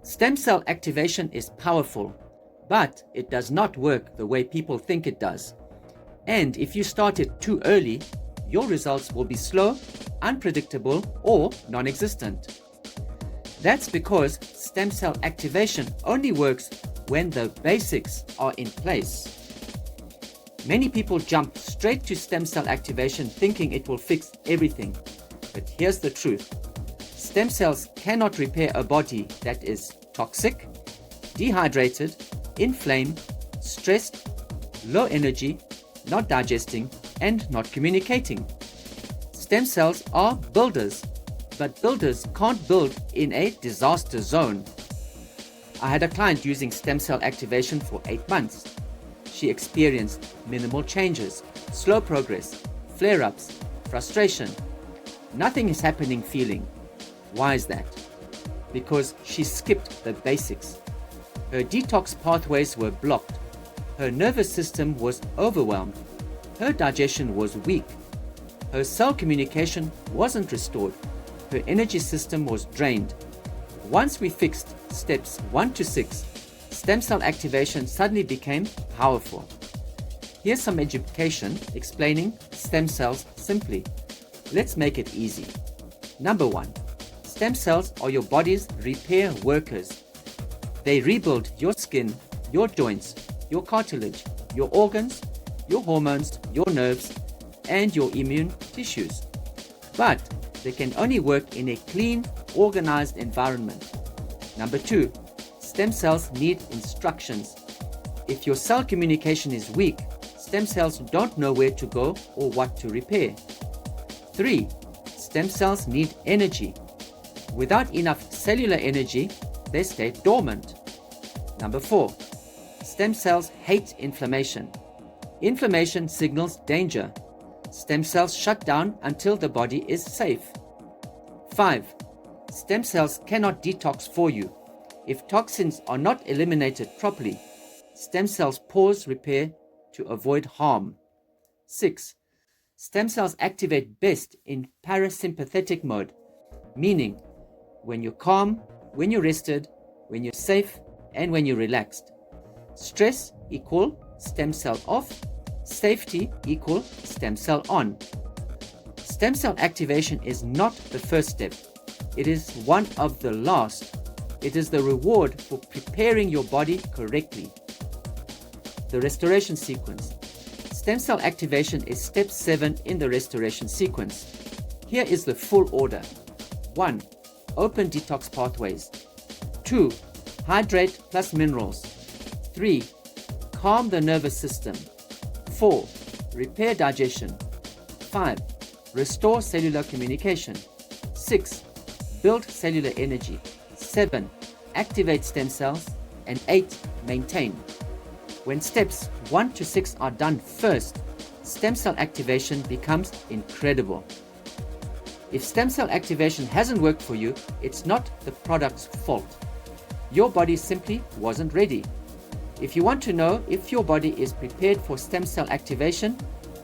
Stem cell activation is powerful, but it does not work the way people think it does. And if you start it too early, your results will be slow, unpredictable, or non-existent. That's because stem cell activation only works when the basics are in place. Many people jump straight to stem cell activation thinking it will fix everything. But here's the truth. Stem cells cannot repair a body that is toxic, dehydrated, inflamed, stressed, low energy, not digesting, and not communicating. Stem cells are builders, but builders can't build in a disaster zone. I had a client using stem cell activation for 8 months. She experienced minimal changes, slow progress, flare-ups, frustration. Nothing is happening feeling. Why is that? Because she skipped the basics. Her detox pathways were blocked. Her nervous system was overwhelmed. Her digestion was weak. Her cell communication wasn't restored. Her energy system was drained. Once we fixed steps 1 to 6, stem cell activation suddenly became powerful. Here's some education explaining stem cells simply. Let's make it easy. Number 1. Stem cells are your body's repair workers. They rebuild your skin, your joints, your cartilage, your organs, your hormones, your nerves, and your immune tissues. But they can only work in a clean, organized environment. Number 2. Stem cells need instructions. If your cell communication is weak, stem cells don't know where to go or what to repair. 3. Stem cells need energy. Without enough cellular energy, they stay dormant. Number 4. Stem cells hate inflammation. Inflammation signals danger. Stem cells shut down until the body is safe. 5. Stem cells cannot detox for you. If toxins are not eliminated properly, stem cells pause repair to avoid harm. 6. Stem cells activate best in parasympathetic mode, meaning when you're calm, when you're rested, when you're safe, and when you're relaxed. Stress equal stem cell off, safety equal stem cell on. Stem cell activation is not the first step. It is one of the last. It is the reward for preparing your body correctly. The restoration sequence. Stem cell activation is step 7 in the restoration sequence. Here is the full order. 1. Open detox pathways. 2. Hydrate plus minerals. 3. Calm the nervous system. 4. Repair digestion. 5. Restore cellular communication. 6. Build cellular energy. 7. Activate stem cells. And 8. Maintain. When steps 1 to 6 are done first, stem cell activation becomes incredible. If stem cell activation hasn't worked for you, it's not the product's fault. Your body simply wasn't ready. If you want to know if your body is prepared for stem cell activation,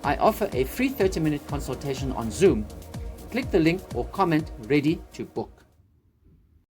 I offer a free 30-minute consultation on Zoom. Click the link or comment ready to book.